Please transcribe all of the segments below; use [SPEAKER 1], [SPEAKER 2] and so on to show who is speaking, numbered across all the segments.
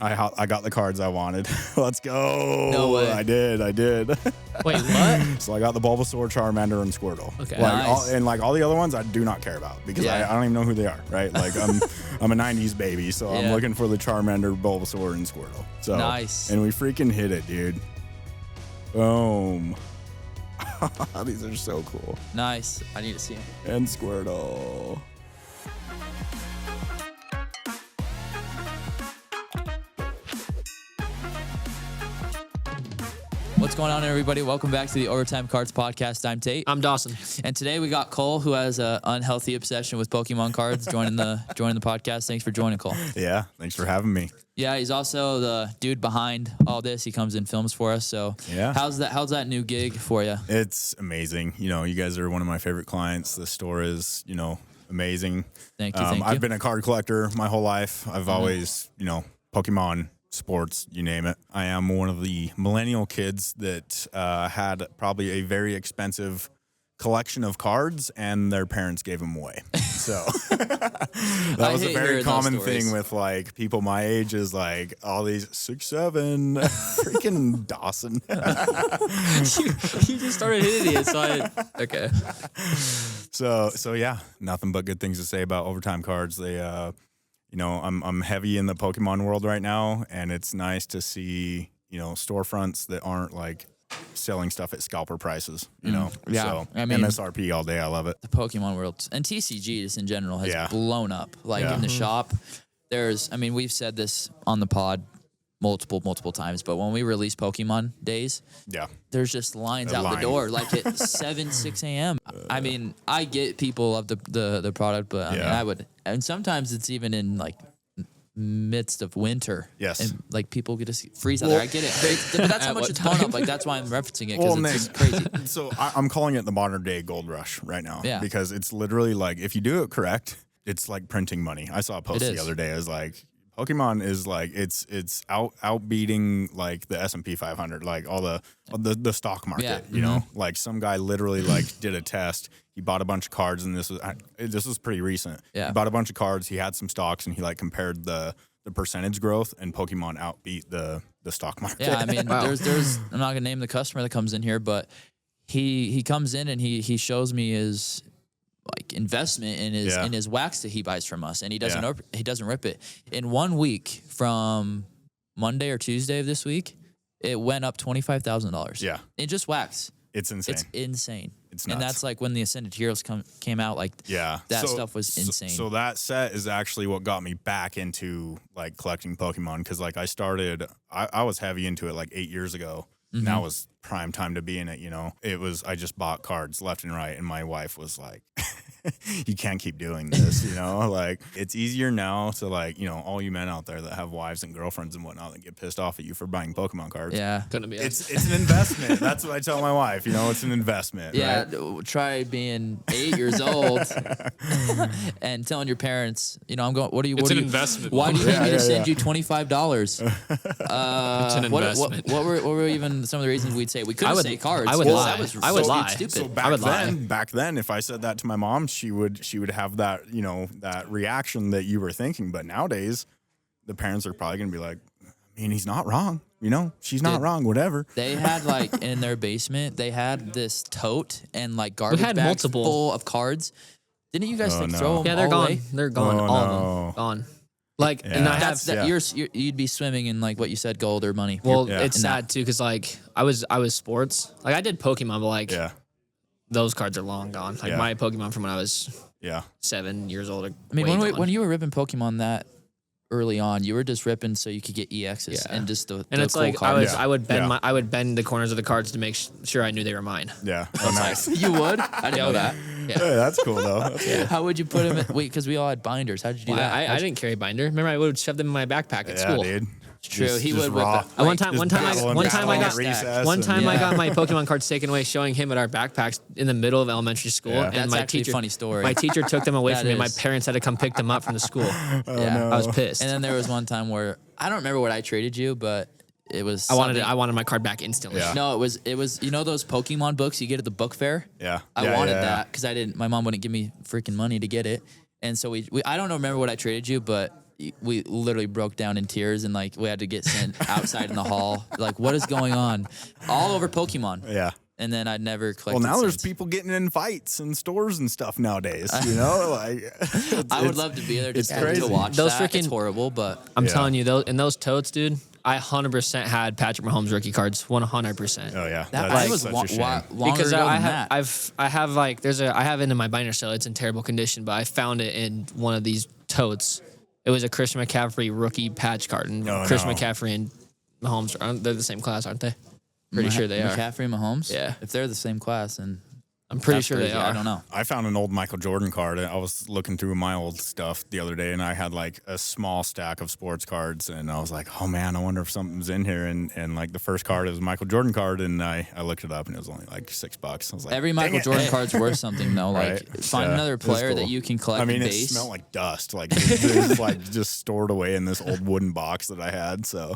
[SPEAKER 1] I got the cards I wanted. Let's go.
[SPEAKER 2] No way.
[SPEAKER 1] I did.
[SPEAKER 3] Wait, what?
[SPEAKER 1] So I got the Bulbasaur, Charmander, and Squirtle.
[SPEAKER 3] Okay.
[SPEAKER 2] Nice.
[SPEAKER 1] All the other ones I do not care about because I don't even know who they are, right? Like I'm a 90s baby, so I'm looking for the Charmander, Bulbasaur, and Squirtle. So
[SPEAKER 2] Nice.
[SPEAKER 1] And we freaking hit it, dude. Boom. These are so cool.
[SPEAKER 2] Nice. I need to see him.
[SPEAKER 1] And Squirtle.
[SPEAKER 2] What's going on, everybody? Welcome back to the Overtime Cards Podcast. I'm Tate.
[SPEAKER 3] I'm Dawson.
[SPEAKER 2] And today we got Cole, who has an unhealthy obsession with Pokemon cards, joining the podcast. Thanks for joining, Cole.
[SPEAKER 1] Yeah, thanks for having me.
[SPEAKER 2] Yeah, he's also the dude behind all this. He comes in films for us. So
[SPEAKER 1] yeah,
[SPEAKER 2] how's that new gig for you?
[SPEAKER 1] It's amazing. You know, you guys are one of my favorite clients. The store is, amazing.
[SPEAKER 2] Thank you.
[SPEAKER 1] I've been a card collector my whole life. I've always, Pokemon, sports, you name it. I am one of the millennial kids that had probably a very expensive collection of cards, and their parents gave them away. So that was a very common thing with like people my age, is like all these 6'7", freaking Dawson.
[SPEAKER 3] You just started hitting it, okay.
[SPEAKER 1] So yeah, nothing but good things to say about Overtime Cards. They I'm heavy in the Pokemon world right now, and it's nice to see, storefronts that aren't like selling stuff at scalper prices, Yeah. So I mean, MSRP all day. I love it.
[SPEAKER 2] The Pokemon world and TCG just in general has blown up. Like in the shop, we've said this on the pod multiple times, but when we release Pokemon days, there's just lines out the door like at 6 a.m. I get people love the product, but I would, and sometimes it's even in like midst of winter.
[SPEAKER 1] Yes.
[SPEAKER 2] And like people get to freeze out there. I get it. But that's how much it's blown up. Like that's why I'm referencing it, because it's just crazy.
[SPEAKER 1] So I'm calling it the modern day gold rush right now.
[SPEAKER 2] Yeah.
[SPEAKER 1] Because it's literally like, if you do it correct, it's like printing money. I saw a post the other day. It was like, Pokemon is like, it's outbeating like the S&P 500, like all the stock market, like some guy literally like did a test. He bought a bunch of cards, and this was pretty recent.
[SPEAKER 2] Yeah.
[SPEAKER 1] He bought a bunch of cards. He had some stocks, and he like compared the percentage growth, and Pokemon outbeat the stock market.
[SPEAKER 2] Yeah. There's I'm not gonna name the customer that comes in here, but he comes in and he shows me his like investment in his wax that he buys from us, and he doesn't rip it. In 1 week, from Monday or Tuesday of this week, it went up $25,000.
[SPEAKER 1] Yeah,
[SPEAKER 2] it just wax.
[SPEAKER 1] It's insane.
[SPEAKER 2] It's insane.
[SPEAKER 1] It's nuts.
[SPEAKER 2] And that's like when the Ascended Heroes came out. Like stuff was insane.
[SPEAKER 1] So that set is actually what got me back into like collecting Pokemon, because like I was heavy into it like 8 years ago. Mm-hmm. Now was prime time to be in it, I just bought cards left and right, and my wife was like, you can't keep doing this, like it's easier now to like, all you men out there that have wives and girlfriends and whatnot that get pissed off at you for buying Pokemon cards.
[SPEAKER 2] Yeah.
[SPEAKER 3] Couldn't be
[SPEAKER 1] it's an investment. That's what I tell my wife, it's an investment.
[SPEAKER 2] Yeah.
[SPEAKER 1] Right?
[SPEAKER 2] Try being 8 years old and telling your parents, I'm going,
[SPEAKER 3] it's an investment.
[SPEAKER 2] Why do you need me to send you $25?
[SPEAKER 3] It's an investment.
[SPEAKER 2] What were even some of the reasons we'd say? We couldn't say cards.
[SPEAKER 3] I would lie.
[SPEAKER 2] That was
[SPEAKER 3] I would lie.
[SPEAKER 2] Stupid.
[SPEAKER 1] So back then, if I said that to my mom, she would have that, that reaction that you were thinking. But nowadays, the parents are probably going to be like, he's not wrong. She's not wrong, whatever.
[SPEAKER 2] They had like in their basement, they had this tote and like garbage bags
[SPEAKER 3] multiple
[SPEAKER 2] full of cards. Didn't you guys throw them?
[SPEAKER 3] Yeah, they're
[SPEAKER 2] all
[SPEAKER 3] gone.
[SPEAKER 2] away?
[SPEAKER 3] They're gone. All of them gone. Like, and I have
[SPEAKER 2] you'd be swimming in like what you said, gold or money.
[SPEAKER 3] Well, it's sad too, because like I was sports. Like I did Pokemon, but like those cards are long gone. Like my Pokemon from when I was 7 years old.
[SPEAKER 2] When you were ripping Pokemon that early on, you were just ripping so you could get EXs and just the
[SPEAKER 3] it's
[SPEAKER 2] cool
[SPEAKER 3] like
[SPEAKER 2] cards.
[SPEAKER 3] I would bend the corners of the cards to make sure I knew they were mine.
[SPEAKER 1] Yeah, nice.
[SPEAKER 2] You would? I didn't know that.
[SPEAKER 1] Yeah, that's cool though.
[SPEAKER 2] How would you put them in? Wait, because we all had binders. How did you do that?
[SPEAKER 3] I didn't carry binder. Remember, I would shove them in my backpack at school.
[SPEAKER 1] Dude.
[SPEAKER 2] It's true. He would with
[SPEAKER 3] the one time I got my Pokemon cards taken away, showing him at our backpacks in the middle of elementary school.
[SPEAKER 1] Yeah.
[SPEAKER 3] And
[SPEAKER 2] That's
[SPEAKER 3] my
[SPEAKER 2] actually
[SPEAKER 3] teacher,
[SPEAKER 2] a funny story.
[SPEAKER 3] My teacher took them away from me. My parents had to come pick them up from the school. I was pissed.
[SPEAKER 2] And then there was one time where I don't remember what I traded you, but it was
[SPEAKER 3] I wanted my card back instantly.
[SPEAKER 1] Yeah.
[SPEAKER 2] No, it was those Pokemon books you get at the book fair?
[SPEAKER 1] Yeah.
[SPEAKER 2] I wanted that because my mom wouldn't give me freaking money to get it. And so I don't remember what I traded you, but we literally broke down in tears and like we had to get sent outside in the hall. Like, what is going on? All over Pokemon.
[SPEAKER 1] Yeah.
[SPEAKER 2] And then I'd never collected.
[SPEAKER 1] Well, now there's
[SPEAKER 2] since.
[SPEAKER 1] people getting in fights in stores and stuff nowadays. You know, like
[SPEAKER 2] I would love to be there just
[SPEAKER 1] crazy.
[SPEAKER 2] to watch
[SPEAKER 3] Those
[SPEAKER 2] that.
[SPEAKER 3] freaking-
[SPEAKER 2] It's horrible, but
[SPEAKER 3] I'm telling you, those totes, dude. I 100% had Patrick Mahomes rookie cards, 100%.
[SPEAKER 1] Oh yeah,
[SPEAKER 2] that
[SPEAKER 1] that's
[SPEAKER 2] was
[SPEAKER 1] such
[SPEAKER 2] longer
[SPEAKER 1] a shame.
[SPEAKER 3] Because
[SPEAKER 2] ago
[SPEAKER 3] I
[SPEAKER 2] than
[SPEAKER 3] have,
[SPEAKER 2] that.
[SPEAKER 3] I have like I have it in my binder still. It's in terrible condition, but I found it in one of these totes. It was a Christian McCaffrey rookie patch card, and Christian McCaffrey and Mahomes they're the same class, aren't they? Pretty sure they are.
[SPEAKER 2] McCaffrey and Mahomes.
[SPEAKER 3] Yeah,
[SPEAKER 2] if they're the same class, then
[SPEAKER 3] I'm pretty
[SPEAKER 2] that's
[SPEAKER 3] sure
[SPEAKER 2] crazy.
[SPEAKER 3] they are.
[SPEAKER 2] I don't know.
[SPEAKER 1] I found an old Michael Jordan card. I was looking through my old stuff the other day, and I had like a small stack of sports cards, and I was like, "Oh man, I wonder if something's in here." And like the first card is a Michael Jordan card, and I looked it up, and it was only like $6. I was like,
[SPEAKER 2] Every Michael Jordan card's worth something, though. Like,
[SPEAKER 1] Right.
[SPEAKER 2] find another player that you can collect.
[SPEAKER 1] I mean,
[SPEAKER 2] base.
[SPEAKER 1] it smelled like dust, like it was like just stored away in this old wooden box that I had. So,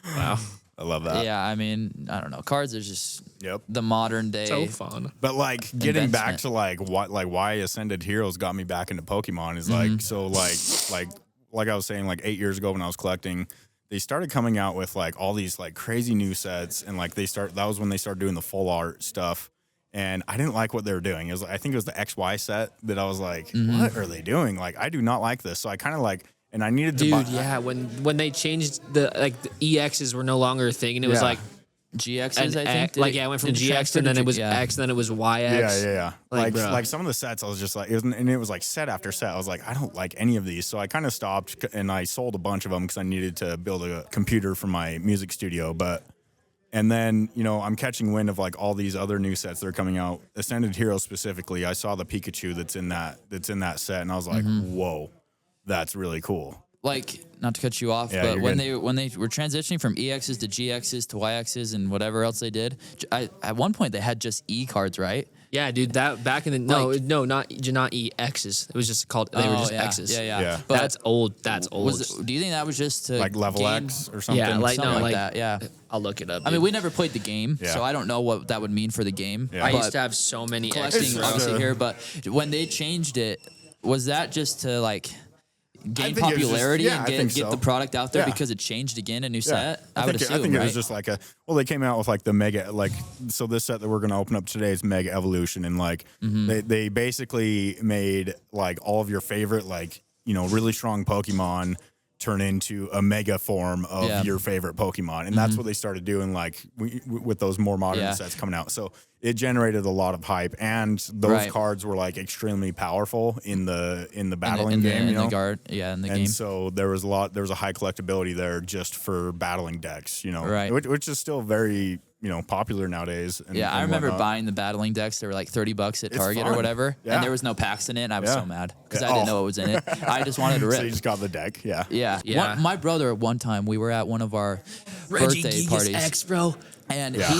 [SPEAKER 3] Wow.
[SPEAKER 1] I love that.
[SPEAKER 2] Yeah, I mean, I don't know. Cards is just
[SPEAKER 1] Yep.
[SPEAKER 2] the modern day.
[SPEAKER 3] So fun.
[SPEAKER 1] But like getting back
[SPEAKER 2] Investment.
[SPEAKER 1] to why Ascended Heroes got me back into Pokemon is like so like I was saying, like 8 years ago when I was collecting, they started coming out with like all these like crazy new sets, and like that was when they started doing the full art stuff. And I didn't like what they were doing. It was, I think it was the XY set that I was like, what are they doing? Like, I do not like this. So I kind of like, and I needed to buy.
[SPEAKER 3] Dude, yeah, when they changed the EXs were no longer a thing, and it was
[SPEAKER 1] Yeah.
[SPEAKER 3] like
[SPEAKER 2] GXs, I think.
[SPEAKER 3] like it went from GX and then it was X, and then it was YX.
[SPEAKER 1] Yeah.
[SPEAKER 3] Like,
[SPEAKER 1] Like
[SPEAKER 3] bruh.
[SPEAKER 1] some of the sets, I was just like, it was like set after set. I was like, I don't like any of these. So I kind of stopped, and I sold a bunch of them because I needed to build a computer for my music studio. And then, you know, I'm catching wind of like all these other new sets that are coming out. Ascended Heroes specifically, I saw the Pikachu that's in that set, and I was like, whoa, that's really cool.
[SPEAKER 2] Like, not to cut you off,
[SPEAKER 1] Yeah,
[SPEAKER 2] but
[SPEAKER 1] you're
[SPEAKER 2] when
[SPEAKER 1] good.
[SPEAKER 2] they were transitioning from EXs to GXs to YXs and whatever else they did, at one point they had just E cards, right?
[SPEAKER 3] Yeah, dude, that back in the not EXs. It was just called they were just
[SPEAKER 2] yeah,
[SPEAKER 3] X's.
[SPEAKER 1] Yeah.
[SPEAKER 2] But
[SPEAKER 3] That's old. That's old.
[SPEAKER 2] do you think that was just to
[SPEAKER 1] Like level
[SPEAKER 2] gain-
[SPEAKER 1] X or something?
[SPEAKER 3] Yeah, like
[SPEAKER 2] something
[SPEAKER 3] no,
[SPEAKER 2] like
[SPEAKER 3] like
[SPEAKER 2] that? Yeah.
[SPEAKER 3] I'll look it up.
[SPEAKER 2] I mean,
[SPEAKER 3] dude.
[SPEAKER 2] we never played the game,
[SPEAKER 1] Yeah.
[SPEAKER 2] so I don't know what that would mean for the game.
[SPEAKER 1] Yeah.
[SPEAKER 3] I
[SPEAKER 2] but
[SPEAKER 3] used to have so many
[SPEAKER 2] collecting
[SPEAKER 3] X's.
[SPEAKER 2] obviously here, but when they changed it, was that just to like gain
[SPEAKER 1] think it was just-
[SPEAKER 2] popularity
[SPEAKER 1] yeah,
[SPEAKER 2] and
[SPEAKER 1] I think
[SPEAKER 2] get
[SPEAKER 1] so.
[SPEAKER 2] the product out there
[SPEAKER 1] Yeah.
[SPEAKER 2] because it changed again, a new
[SPEAKER 1] Yeah.
[SPEAKER 2] set? I would assume,
[SPEAKER 1] I think
[SPEAKER 2] right?
[SPEAKER 1] it was just like they came out with like the mega, like, so this set that we're going to open up today is Mega Evolution. And like, they basically made like all of your favorite, like, you know, really strong Pokemon turn into a mega form of your favorite Pokemon. And that's what they started doing, like with those more modern sets coming out. So it generated a lot of hype, and those cards were like extremely powerful in the battling game, you know?
[SPEAKER 2] In the
[SPEAKER 1] And
[SPEAKER 2] game.
[SPEAKER 1] so there was a high collectability there just for battling decks, you know,
[SPEAKER 2] Right.
[SPEAKER 1] which is still very, you know, popular nowadays. And,
[SPEAKER 2] Yeah, I
[SPEAKER 1] and
[SPEAKER 2] remember
[SPEAKER 1] whatnot.
[SPEAKER 2] buying the battling decks. They were like $30 at Target or
[SPEAKER 1] fun.
[SPEAKER 2] whatever,
[SPEAKER 1] Yeah.
[SPEAKER 2] and there was no packs in it. And I was
[SPEAKER 1] Yeah.
[SPEAKER 2] so mad because
[SPEAKER 1] Yeah.
[SPEAKER 2] I didn't
[SPEAKER 1] Oh.
[SPEAKER 2] know what was in it. I just wanted to rip.
[SPEAKER 1] So you just got the deck, yeah.
[SPEAKER 2] Yeah.
[SPEAKER 3] Yeah.
[SPEAKER 2] My brother, at one time, we were at one of our birthday parties.
[SPEAKER 3] X, bro.
[SPEAKER 2] And
[SPEAKER 1] Yeah.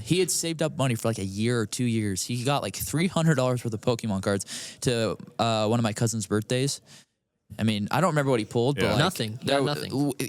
[SPEAKER 2] he had saved up money for like a year or 2 years. He got like $300 worth of Pokemon cards to one of my cousin's birthdays. I mean, I don't remember what he pulled, but
[SPEAKER 1] Yeah.
[SPEAKER 2] like,
[SPEAKER 3] Nothing. Yeah, nothing.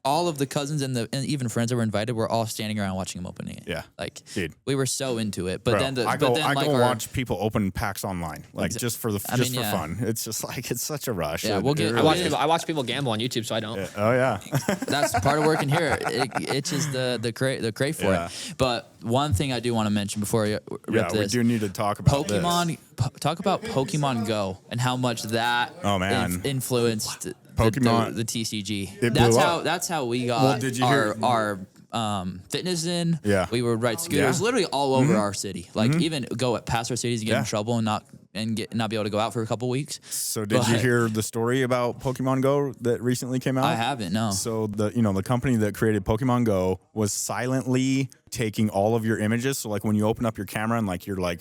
[SPEAKER 2] All of the cousins and even friends that were invited were all standing around watching him opening it.
[SPEAKER 1] Yeah.
[SPEAKER 2] Like,
[SPEAKER 1] Dude.
[SPEAKER 2] we were so into it. But
[SPEAKER 1] Bro,
[SPEAKER 2] then
[SPEAKER 1] I go
[SPEAKER 2] like
[SPEAKER 1] watch people open packs online, like just for fun. It's just like it's such a rush.
[SPEAKER 2] Yeah,
[SPEAKER 1] It-
[SPEAKER 2] we'll
[SPEAKER 1] it
[SPEAKER 2] get-
[SPEAKER 1] really
[SPEAKER 2] I
[SPEAKER 1] is.
[SPEAKER 3] I watch people gamble on YouTube, so I don't.
[SPEAKER 1] Yeah. Oh yeah.
[SPEAKER 2] that's part of working here. It itches the crate for
[SPEAKER 1] Yeah.
[SPEAKER 2] it. But one thing I do want to mention before I rip
[SPEAKER 1] We
[SPEAKER 2] this.
[SPEAKER 1] do need to talk about this.
[SPEAKER 2] Talk about Pokemon Go and how much that influenced
[SPEAKER 1] Pokemon-
[SPEAKER 2] the TCG.
[SPEAKER 1] It blew up.
[SPEAKER 2] That's how we got
[SPEAKER 1] Well, did you hear-
[SPEAKER 2] our fitness in.
[SPEAKER 1] Yeah.
[SPEAKER 2] We would ride scooters literally all over our city. Like even go past our cities and get in
[SPEAKER 1] Yeah.
[SPEAKER 2] trouble and not be able to go out for a couple weeks.
[SPEAKER 1] So did you
[SPEAKER 2] But-
[SPEAKER 1] hear the story about Pokemon Go that recently came out?
[SPEAKER 2] I haven't, no.
[SPEAKER 1] So the company that created Pokemon Go was silently taking all of your images. So like when you open up your camera and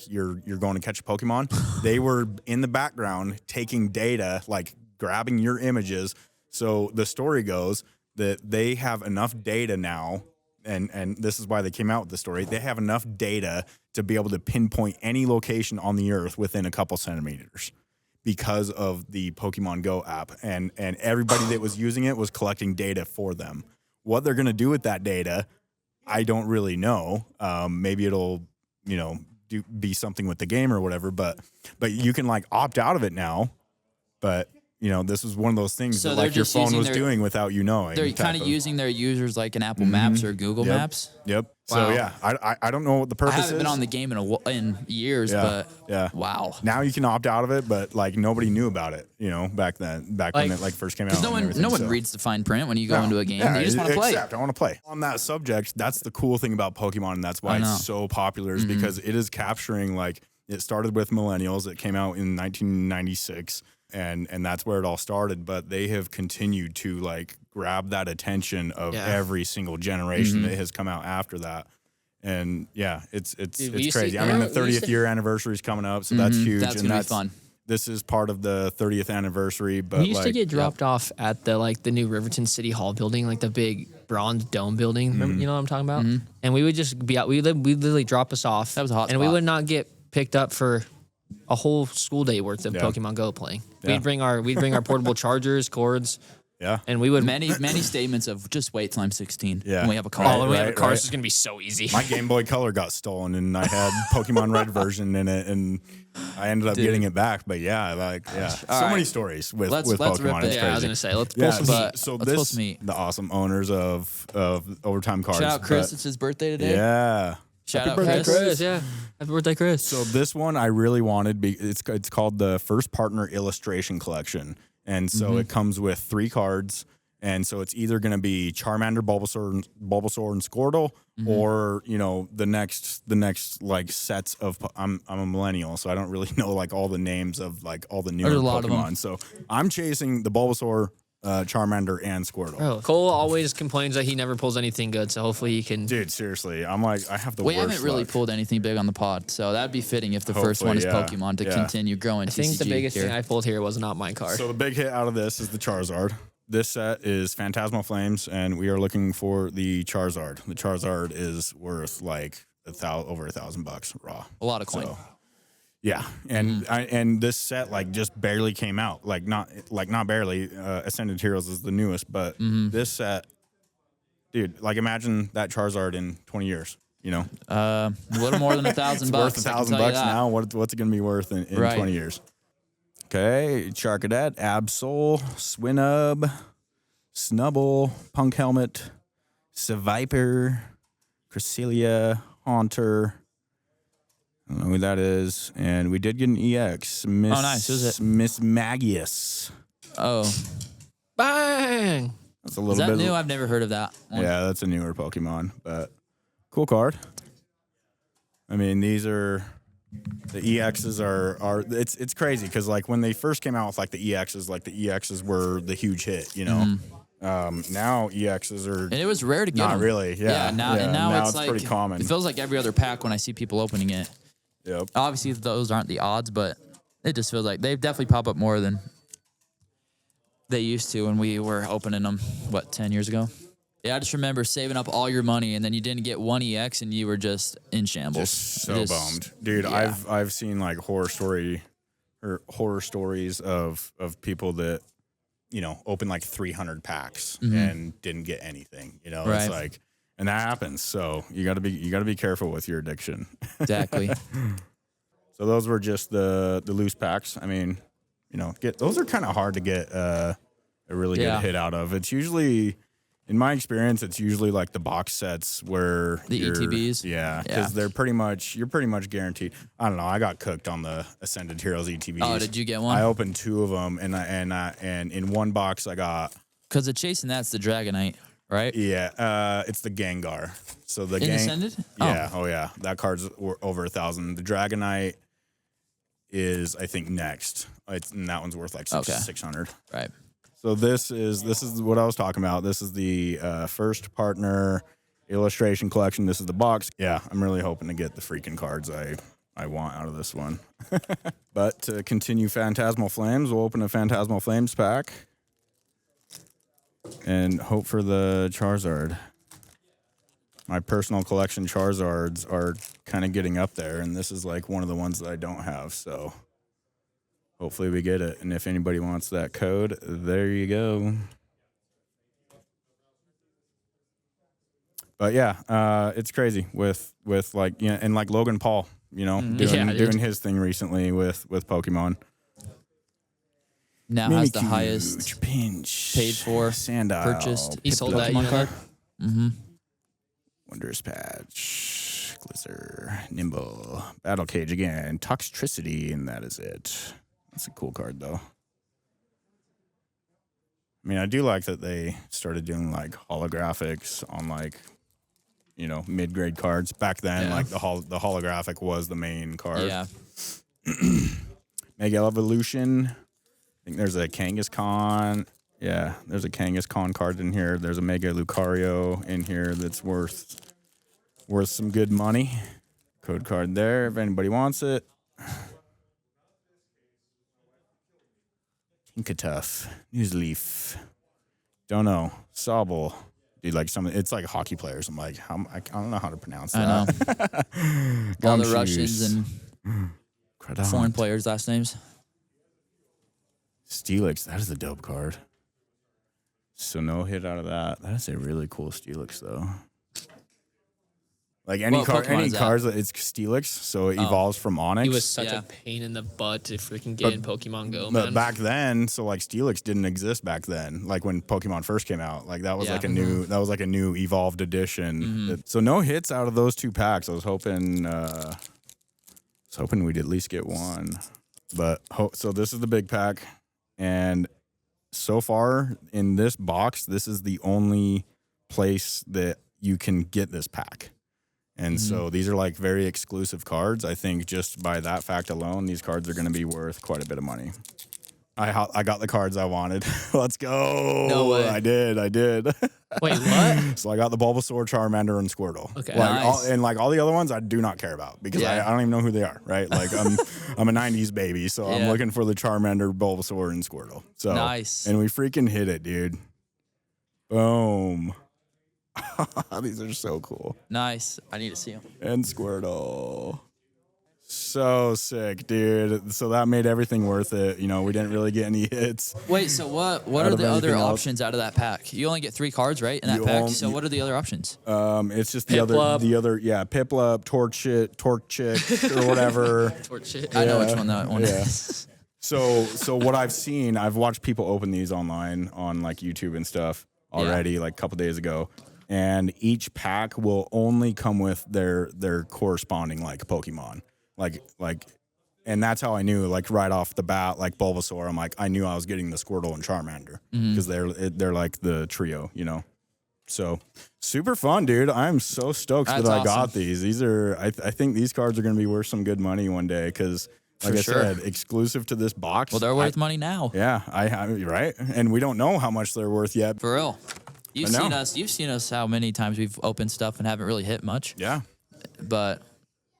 [SPEAKER 1] you're going to catch a Pokemon, they were in the background taking data, like grabbing your images. So the story goes that they have enough data now, and this is why they came out with the story. They have enough data to be able to pinpoint any location on the earth within a couple centimeters because of the Pokemon Go app. And everybody that was using it was collecting data for them. What they're going to do with that data, I don't really know. Maybe it'll, be something with the game or whatever, but you can like opt out of it now, but this was one of those things
[SPEAKER 2] So
[SPEAKER 1] that
[SPEAKER 2] they're
[SPEAKER 1] like your
[SPEAKER 2] just
[SPEAKER 1] phone
[SPEAKER 2] using
[SPEAKER 1] was
[SPEAKER 2] their-
[SPEAKER 1] doing without you knowing.
[SPEAKER 2] They're kind of using their users like an Apple Maps or Google Maps.
[SPEAKER 1] Yep.
[SPEAKER 3] Wow.
[SPEAKER 1] So yeah, I don't know what the purpose
[SPEAKER 2] I
[SPEAKER 1] is.
[SPEAKER 2] haven't been on the game in years, but wow.
[SPEAKER 1] Now you can opt out of it, but like nobody knew about it, back then, when it like first came out.
[SPEAKER 2] Because no one reads the fine print when you go into a game. You just want to play.
[SPEAKER 1] Except I want to play. On that subject, that's the cool thing about Pokemon, and that's why it's so popular, is because it is capturing, like, it started with millennials. It came out in 1996, and that's where it all started. But they have continued to like grab that attention of every single generation that has come out after that. And yeah, it's crazy. I mean, the 30th year anniversary is coming up, so that's huge.
[SPEAKER 2] That's gonna be fun.
[SPEAKER 1] This is part of the 30th anniversary. But
[SPEAKER 3] we used to get dropped off at the new Riverton City Hall building, like the big bronze dome building. Remember, you know what I'm talking about? And we would just be out. We literally drop us off.
[SPEAKER 2] That was a hot
[SPEAKER 3] and
[SPEAKER 2] spot.
[SPEAKER 3] we would not get picked up for a whole school day worth of Pokemon Go playing. We'd bring our portable chargers, cords.
[SPEAKER 1] Yeah.
[SPEAKER 3] And we would
[SPEAKER 2] many statements of just wait till I'm 16.
[SPEAKER 1] Yeah.
[SPEAKER 2] When we have a car.
[SPEAKER 3] Oh, when we have a car, this is gonna be so easy.
[SPEAKER 1] My Game Boy Color got stolen, and I had Pokemon Red version in it, and I ended up getting it back. But so many stories with Pokemon.
[SPEAKER 2] Rip it.
[SPEAKER 1] It's crazy.
[SPEAKER 3] I was gonna say, let's pull some heat.
[SPEAKER 1] So
[SPEAKER 2] Let's pull some heat.
[SPEAKER 1] the awesome owners of Overtime Cards.
[SPEAKER 2] Shout out Chris.
[SPEAKER 1] but-
[SPEAKER 2] It's his birthday today.
[SPEAKER 1] Yeah.
[SPEAKER 2] Shout out
[SPEAKER 1] birthday,
[SPEAKER 2] Chris.
[SPEAKER 3] Chris, yeah. Happy birthday, Chris.
[SPEAKER 1] So this one I really wanted. It's called the First Partner Illustration Collection, and so it comes with 3 cards. And so it's either going to be Charmander, Bulbasaur, and Squirtle, or the next like sets of. I'm a millennial, so I don't really know like all the names of like all the newer
[SPEAKER 2] There's a lot of them.
[SPEAKER 1] Pokemon. So I'm chasing the Bulbasaur, Charmander, and Squirtle.
[SPEAKER 3] Bro, Cole always complains that he never pulls anything good, so hopefully he can.
[SPEAKER 1] Dude, seriously, I'm like I have the
[SPEAKER 2] We
[SPEAKER 1] worst
[SPEAKER 2] haven't really
[SPEAKER 1] luck.
[SPEAKER 2] pulled anything big on the pod, so that'd be fitting if the first one is
[SPEAKER 1] Hopefully,
[SPEAKER 2] Pokemon to continue growing.
[SPEAKER 3] I think the
[SPEAKER 2] TCG
[SPEAKER 3] biggest
[SPEAKER 2] here.
[SPEAKER 3] thing I pulled here was not my card.
[SPEAKER 1] So the big hit out of this is the Charizard. This set is Phantasmal Flames, and we are looking for the Charizard. The Charizard is worth like over $1,000 raw.
[SPEAKER 2] A lot of coin.
[SPEAKER 1] So, yeah, and and this set like just barely came out. Not barely. Ascended Heroes is the newest, but this set, dude, like imagine that Charizard in 20 years.
[SPEAKER 2] A little more than $1,000.
[SPEAKER 1] It's worth $1,000 now. What's it going to be worth in 20 years? Okay, Charcadet, Absol, Swinub, Snubble, Punk Helmet, Seviper, Cresselia, Haunter. I don't know who that is. And we did get an EX.
[SPEAKER 2] Nice. Who's it?
[SPEAKER 1] Miss Magius.
[SPEAKER 2] Oh,
[SPEAKER 3] Bang!
[SPEAKER 1] That's a little
[SPEAKER 2] is that
[SPEAKER 1] bit
[SPEAKER 2] new? I've never heard of that one.
[SPEAKER 1] Yeah, that's a newer Pokemon, but cool card. I mean, these are the EXs are it's crazy because like when they first came out with like the EXs were the huge hit, now EXs are
[SPEAKER 2] And it was rare to get
[SPEAKER 1] not
[SPEAKER 2] them.
[SPEAKER 1] really. Yeah.
[SPEAKER 2] Now it's like
[SPEAKER 1] pretty common.
[SPEAKER 2] It feels like every other pack when I see people opening it.
[SPEAKER 1] Yep.
[SPEAKER 2] Obviously, those aren't the odds, but it just feels like they definitely pop up more than they used to when we were opening them, 10 years ago? Yeah, I just remember saving up all your money, and then you didn't get one EX, and you were just in shambles.
[SPEAKER 1] Just so bummed. Dude,
[SPEAKER 2] yeah.
[SPEAKER 1] I've seen like horror stories of people that, open like 300 packs and didn't get anything.
[SPEAKER 2] Right.
[SPEAKER 1] It's like, and that happens. So you gotta be careful with your addiction.
[SPEAKER 2] Exactly.
[SPEAKER 1] So those were just the loose packs. I mean, those are kind of hard to get a really good hit out of. It's usually, in my experience, it's usually like the box sets where
[SPEAKER 2] The ETBs?
[SPEAKER 1] Yeah, because you're pretty much guaranteed. I don't know. I got cooked on the Ascended Heroes ETBs.
[SPEAKER 2] Oh, did you get one?
[SPEAKER 1] I opened 2 of them, and in one box I got.
[SPEAKER 2] Because the chasing that's the Dragonite, right?
[SPEAKER 1] Yeah, it's the Gengar. So the
[SPEAKER 2] Ascended?
[SPEAKER 1] Yeah, oh yeah, that card's over 1,000. The Dragonite is, I think, next. And that one's worth like 600.
[SPEAKER 2] Right.
[SPEAKER 1] So this is what I was talking about. This is the First Partner Illustration Collection. This is the box. Yeah, I'm really hoping to get the freaking cards I want out of this one. But to continue Phantasmal Flames, we'll open a Phantasmal Flames pack and hope for the Charizard. My personal collection Charizards are kind of getting up there, and this is like one of the ones that I don't have, so hopefully we get it. And if anybody wants that code, there you go. But yeah, it's crazy with like, and like Logan Paul, doing his thing recently with Pokemon.
[SPEAKER 2] now has the highest
[SPEAKER 1] pinch
[SPEAKER 2] paid for
[SPEAKER 1] Sandile,
[SPEAKER 2] purchased
[SPEAKER 3] He sold that,
[SPEAKER 2] Pokemon card.
[SPEAKER 3] Mm-hmm.
[SPEAKER 1] Wondrous Patch, Glizzar, Nimble, Battle Cage again, Toxtricity, and that is it. That's a cool card, though. I mean, I do like that they started doing, like, holographics on, like, you know, mid-grade cards. Back then, like, the holographic was the main card.
[SPEAKER 2] Yeah.
[SPEAKER 1] Mega Evolution. I think there's a Kangaskhan. Yeah, there's a Kangaskhan card in here. There's a Mega Lucario in here that's worth some good money. Code card there if anybody wants it. Tinkatuff, Newsleaf. Don't know. Sobble. Dude, like it's like hockey players. I'm like, I don't know how to pronounce that.
[SPEAKER 2] I know. All the Russians and
[SPEAKER 1] Credant.
[SPEAKER 2] foreign players' last names.
[SPEAKER 1] Steelix, that is a dope card. So no hit out of that. That is a really cool Steelix, though. Like any cards, it's Steelix, so it evolves from Onyx.
[SPEAKER 3] He was such a pain in the butt to freaking get in Pokemon Go, man.
[SPEAKER 1] But back then, so like Steelix didn't exist back then. Like when Pokemon first came out, like that was like a new evolved edition. So no hits out of those two packs. I was hoping we'd at least get one. But so this is the big pack, and so far in this box, this is the only place that you can get this pack. And so these are like very exclusive cards. I think just by that fact alone, these cards are going to be worth quite a bit of money. I got the cards I wanted. Let's go.
[SPEAKER 3] No way.
[SPEAKER 1] I did.
[SPEAKER 3] Wait, what?
[SPEAKER 1] So I got the Bulbasaur, Charmander, and Squirtle.
[SPEAKER 3] Okay.
[SPEAKER 2] Nice.
[SPEAKER 1] All the other ones I do not care about because I don't even know who they are, right? Like I'm a 90s baby, so I'm looking for the Charmander, Bulbasaur, and Squirtle. So
[SPEAKER 2] Nice.
[SPEAKER 1] And we freaking hit it, dude. Boom. These are so cool.
[SPEAKER 2] Nice. I need to see them.
[SPEAKER 1] And Squirtle. So sick, dude. So that made everything worth it. You know, we didn't really get any hits.
[SPEAKER 2] Wait, so what are the other options out of that pack? You only get 3 cards, right, in that pack? So what are the other options?
[SPEAKER 1] It's just the other, Piplup, Torchic, or whatever.
[SPEAKER 3] Torchic.
[SPEAKER 2] I know which one that one is.
[SPEAKER 1] So what I've seen, I've watched people open these online on like YouTube and stuff already, like a couple days ago. And each pack will only come with their corresponding like Pokemon, like, and that's how I knew like right off the bat, like Bulbasaur. I'm like, I knew I was getting the Squirtle and Charmander because they're like the trio, you know. So super fun, dude. I'm so stoked that I got these. These are I think these cards are gonna be worth some good money one day because. Like I said, exclusive to this box.
[SPEAKER 2] Well, they're worth money now.
[SPEAKER 1] Yeah, right, and we don't know how much they're worth yet.
[SPEAKER 2] For real. You've seen us how many times we've opened stuff and haven't really hit much.
[SPEAKER 1] Yeah.
[SPEAKER 2] But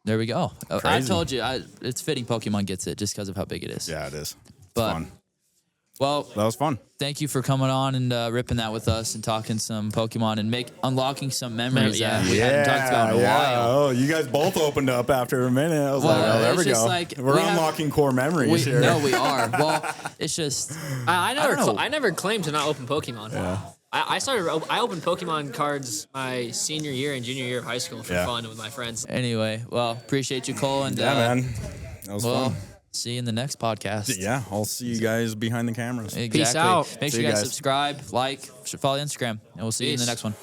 [SPEAKER 2] there we go.
[SPEAKER 1] Crazy.
[SPEAKER 2] I told you, it's fitting Pokemon gets it just because of how big it is.
[SPEAKER 1] Yeah, it is.
[SPEAKER 2] But,
[SPEAKER 1] fun.
[SPEAKER 2] Well,
[SPEAKER 1] that was fun.
[SPEAKER 2] Thank you for coming on and ripping that with us and talking some Pokemon and unlocking some memories that we hadn't talked about in a while.
[SPEAKER 1] Oh, you guys both opened up after a minute. I was like, oh, there we go.
[SPEAKER 2] Like,
[SPEAKER 1] we're unlocking core memories here.
[SPEAKER 2] No, we are. Well, it's just
[SPEAKER 3] I never claimed to not open Pokemon.
[SPEAKER 1] Yeah.
[SPEAKER 3] I opened Pokemon cards my senior year and junior year of high school for fun with my friends.
[SPEAKER 2] Anyway, well, appreciate you, Cole, and
[SPEAKER 1] man, that was fun.
[SPEAKER 2] See you in the next podcast.
[SPEAKER 1] Yeah, I'll see you guys behind the cameras.
[SPEAKER 2] Exactly.
[SPEAKER 3] Peace out.
[SPEAKER 2] Make sure you guys subscribe, like, follow Instagram, and we'll see you in the next one.